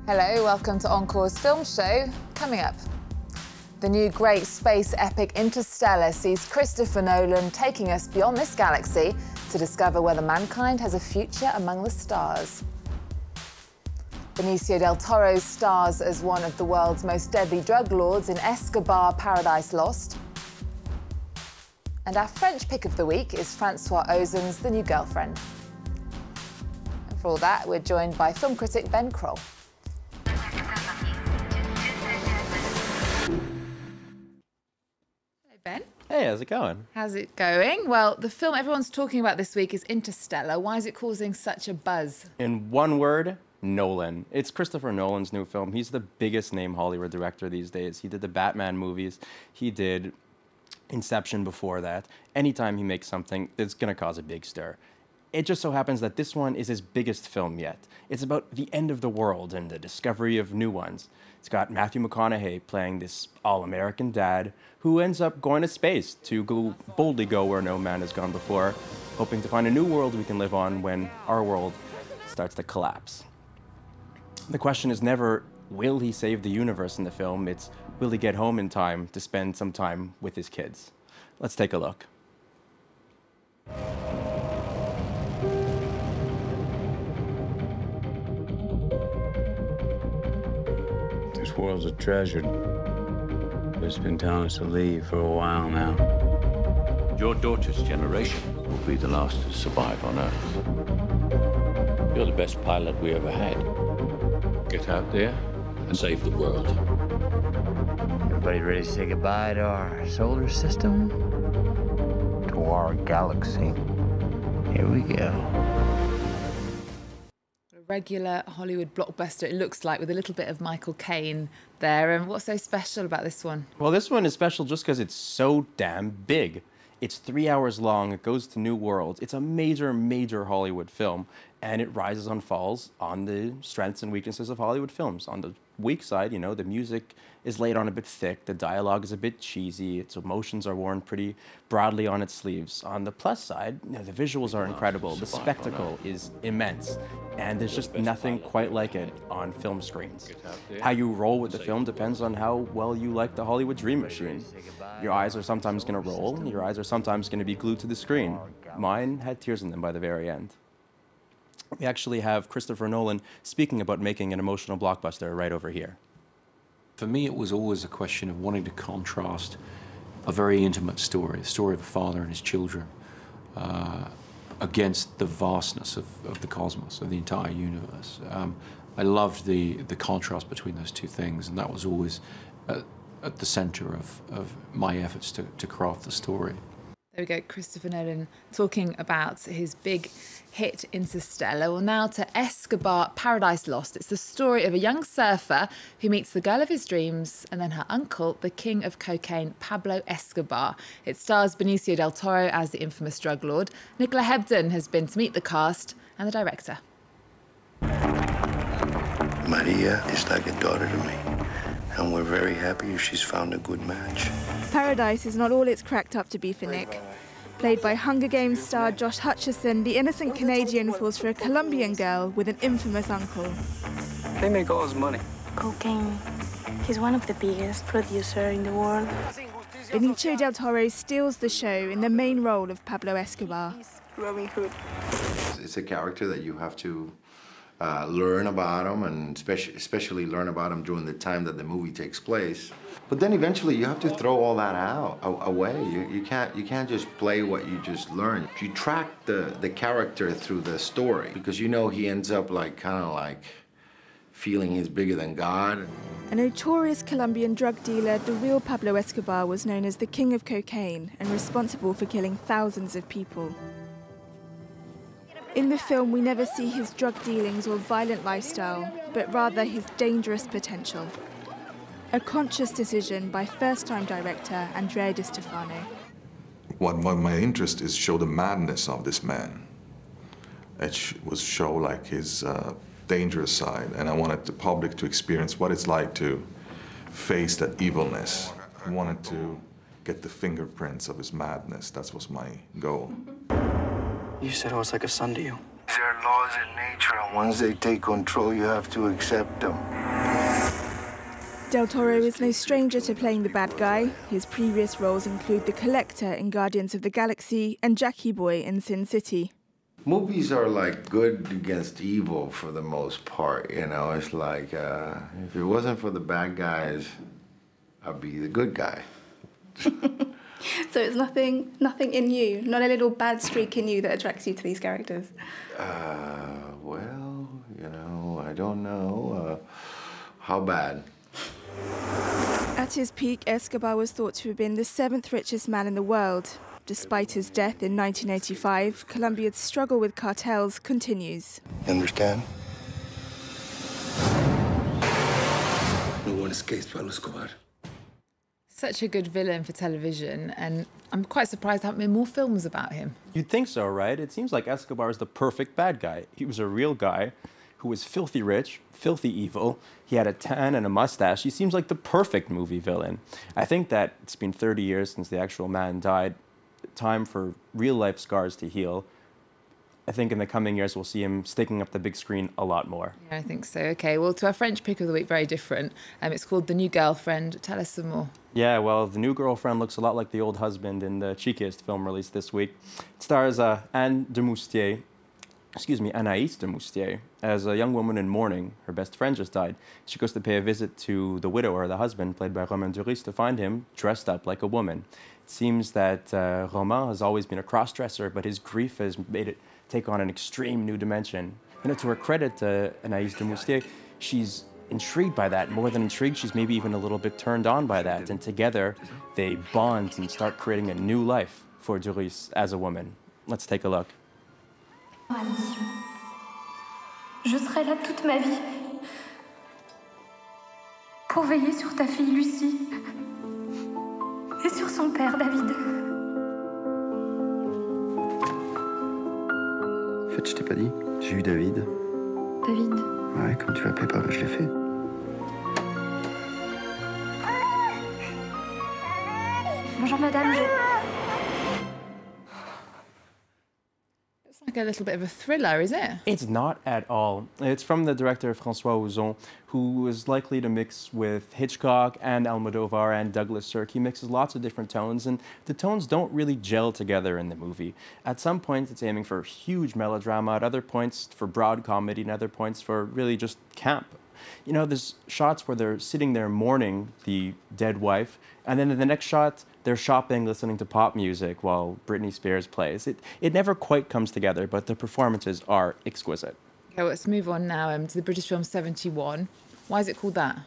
Hello, welcome to ENCORE's film show. Coming up, the new great space epic Interstellar sees Christopher Nolan taking us beyond this galaxy to discover whether mankind has a future among the stars. Benicio del Toro stars as one of the world's most deadly drug lords in Escobar: Paradise Lost. And our French pick of the week is Francois Ozon's The New Girlfriend. And for all that, we're joined by film critic Ben Kroll. Ben? Hey, how's it going? How's it going? Well, the film everyone's talking about this week is Interstellar. Why is it causing such a buzz? In one word, Nolan. It's Christopher Nolan's new film. He's the biggest name Hollywood director these days. He did the Batman movies. He did Inception before that. Anytime he makes something, it's going to cause a big stir. It just so happens that this one is his biggest film yet. It's about the end of the world and the discovery of new ones. It's got Matthew McConaughey playing this all-American dad who ends up going to space to boldly go where no man has gone before, hoping to find a new world we can live on when our world starts to collapse. The question is never, will he save the universe in the film? It's, will he get home in time to spend some time with his kids? Let's take a look. This world's a treasure. It's been telling us to leave for a while now. Your daughter's generation will be the last to survive on Earth. You're the best pilot we ever had. Get out there and save the world. Everybody ready to say goodbye to our solar system? To our galaxy? Here we go. Regular Hollywood blockbuster, it looks like, with a little bit of Michael Caine there. And what's so special about this one? Well, this one is special just because it's so damn big. It's 3 hours long, it goes to new worlds. It's a major, major Hollywood film, and it rises and falls on the strengths and weaknesses of Hollywood films. On the weak side, you know, the music is laid on a bit thick, the dialogue is a bit cheesy, its emotions are worn pretty broadly on its sleeves. On the plus side, you know, the visuals are incredible, the spectacle is immense, and there's just nothing quite like it on film screens. How you roll with the film depends on how well you like the Hollywood dream machine. Your eyes are sometimes going to roll, your eyes are sometimes going to be glued to the screen. Mine had tears in them by the very end. We actually have Christopher Nolan speaking about making an emotional blockbuster right over here. For me, it was always a question of wanting to contrast a very intimate story, the story of a father and his children, against the vastness of the cosmos, of the entire universe. I loved the contrast between those two things, and that was always at the center of my efforts to craft the story. There we go, Christopher Nolan talking about his big hit Interstellar. Well, now to Escobar: Paradise Lost. It's the story of a young surfer who meets the girl of his dreams and then her uncle, the king of cocaine, Pablo Escobar. It stars Benicio del Toro as the infamous drug lord. Nicola Hebden has been to meet the cast and the director. Maria is like a daughter to me, and we're very happy she's found a good match. Paradise is not all it's cracked up to be for Nick. Played by Hunger Games star Josh Hutcherson, the innocent Canadian falls for a Colombian girl with an infamous uncle. They make all his money. Cocaine. He's one of the biggest producers in the world. Benicio del Toro steals the show in the main role of Pablo Escobar. Robin Hood. It's a character that you have to learn about him, and especially learn about him during the time that the movie takes place. But then eventually you have to throw all that away. You can't just play what you just learned. You track the character through the story, because you know he ends up kind of like feeling he's bigger than God. A notorious Colombian drug dealer, the real Pablo Escobar was known as the king of cocaine and responsible for killing thousands of people. In the film, we never see his drug dealings or violent lifestyle, but rather his dangerous potential. A conscious decision by first-time director Andrea Di Stefano. What my interest is show the madness of this man. It was show like his dangerous side, and I wanted the public to experience what it's like to face that evilness. I wanted to get the fingerprints of his madness. That was my goal. You said I was like a son to you. There are laws in nature, and once they take control, you have to accept them. Del Toro is no stranger to playing the bad guy. His previous roles include the Collector in Guardians of the Galaxy and Jackie Boy in Sin City. Movies are like good against evil for the most part, you know? It's like, if it wasn't for the bad guys, I'd be the good guy. So it's nothing in you, not a little bad streak in you that attracts you to these characters? Well, you know, I don't know. How bad? At his peak, Escobar was thought to have been the 7th richest man in the world. Despite his death in 1985, Colombia's struggle with cartels continues. Understand? No one escapes Pablo Escobar. Such a good villain for television, and I'm quite surprised there haven't been more films about him. You'd think so, right? It seems like Escobar is the perfect bad guy. He was a real guy who was filthy rich, filthy evil. He had a tan and a mustache. He seems like the perfect movie villain. I think that it's been 30 years since the actual man died. Time for real-life scars to heal. I think in the coming years we'll see him sticking up the big screen a lot more. Yeah, I think so. Okay, well, to our French pick of the week, very different. It's called The New Girlfriend. Tell us some more. Yeah, well, The New Girlfriend looks a lot like the old husband in the cheekiest film released this week. It stars Anaïs de Moustier, as a young woman in mourning. Her best friend just died. She goes to pay a visit to the widower, the husband, played by Romain Duris, to find him dressed up like a woman. It seems that Romain has always been a cross-dresser, but his grief has made it take on an extreme new dimension. You know, to her credit, Anaïs de Moustier, she's intrigued by that. More than intrigued, she's maybe even a little bit turned on by that. And together, they bond and start creating a new life for Duris as a woman. Let's take a look. Je serai là toute ma vie pour veiller sur ta fille Lucie et sur son père David. En fait, je t'ai pas dit, j'ai eu David. David? Ouais, comme tu l'appelais pas, je l'ai fait. Bonjour madame, It's like a little bit of a thriller, is it? It's not at all. It's from the director Francois Ozon, who is likely to mix with Hitchcock and Almodovar and Douglas Sirk. He mixes lots of different tones, and the tones don't really gel together in the movie. At some points, it's aiming for huge melodrama. At other points, for broad comedy, and other points for really just camp. You know, there's shots where they're sitting there mourning the dead wife, and then in the next shot, they're shopping, listening to pop music while Britney Spears plays. It never quite comes together, but the performances are exquisite. Okay, well, let's move on now to the British film 71. Why is it called that?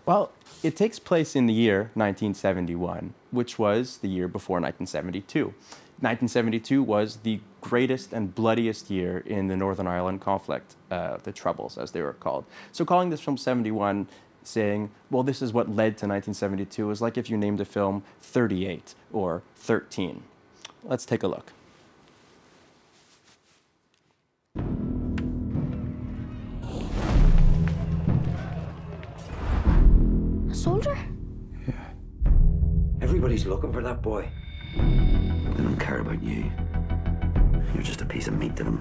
Well, it takes place in the year 1971, which was the year before 1972. 1972 was the greatest and bloodiest year in the Northern Ireland conflict, the Troubles, as they were called. So calling this film 71, saying, well, this is what led to 1972, is like if you named a film 38 or 13. Let's take a look. A soldier? Yeah. Everybody's looking for that boy. They don't care about you. You're just a piece of meat to them.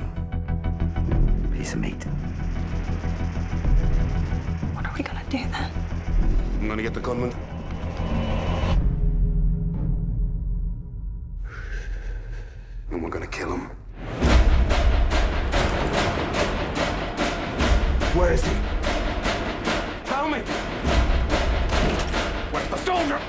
Piece of meat. What are we gonna do then? I'm gonna get the gunman. And we're gonna kill him. Where is he? Tell me! Where's the soldier?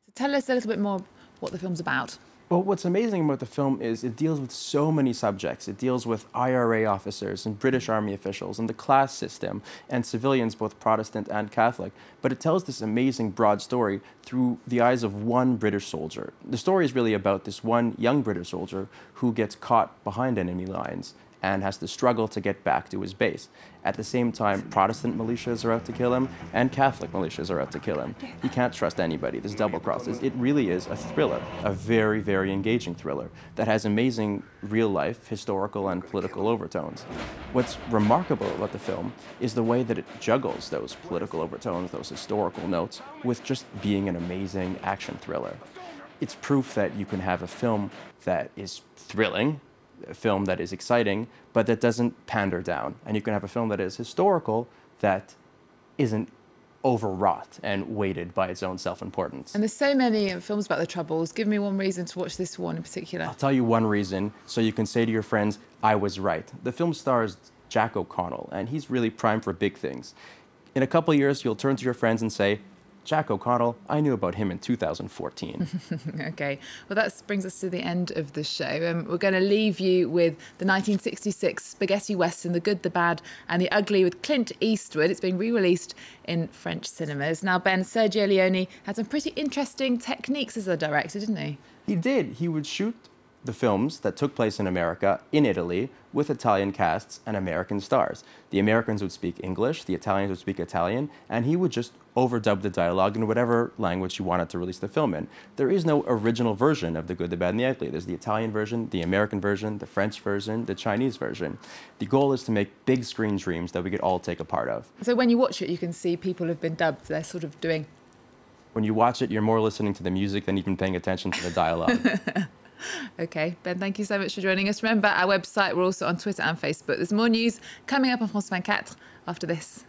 So tell us a little bit more what the film's about. Well, what's amazing about the film is it deals with so many subjects. It deals with IRA officers and British Army officials and the class system and civilians, both Protestant and Catholic. But it tells this amazing broad story through the eyes of one British soldier. The story is really about this one young British soldier who gets caught behind enemy lines and has to struggle to get back to his base. At the same time, Protestant militias are out to kill him, and Catholic militias are out to kill him. He can't trust anybody. There's double crosses. It really is a thriller, a very, very engaging thriller that has amazing real-life, historical, and political overtones. What's remarkable about the film is the way that it juggles those political overtones, those historical notes, with just being an amazing action thriller. it's proof that you can have a film that is thrilling, a film that is exciting, but that doesn't pander down. And you can have a film that is historical that isn't overwrought and weighted by its own self-importance. And there's so many films about the Troubles. Give me one reason to watch this one in particular. I'll tell you one reason, so you can say to your friends, I was right. The film stars Jack O'Connell, and he's really primed for big things. In a couple of years, you'll turn to your friends and say, Jack O'Connell, I knew about him in 2014. Okay, well that brings us to the end of the show. We're going to leave you with the 1966 spaghetti western, The Good, the Bad and the Ugly with Clint Eastwood. It's being re-released in French cinemas. Now, Ben, Sergio Leone had some pretty interesting techniques as a director, didn't he? He did. He would shoot the films that took place in America, in Italy, with Italian casts and American stars. The Americans would speak English, the Italians would speak Italian, and he would just overdub the dialogue in whatever language he wanted to release the film in. There is no original version of The Good, the Bad, and the Ugly. There's the Italian version, the American version, the French version, the Chinese version. The goal is to make big screen dreams that we could all take a part of. So when you watch it, you can see people have been dubbed. They're sort of doing... When you watch it, you're more listening to the music than even paying attention to the dialogue. Okay, Ben, thank you so much for joining us. Remember, our website, we're also on Twitter and Facebook. There's more news coming up on France 24 after this.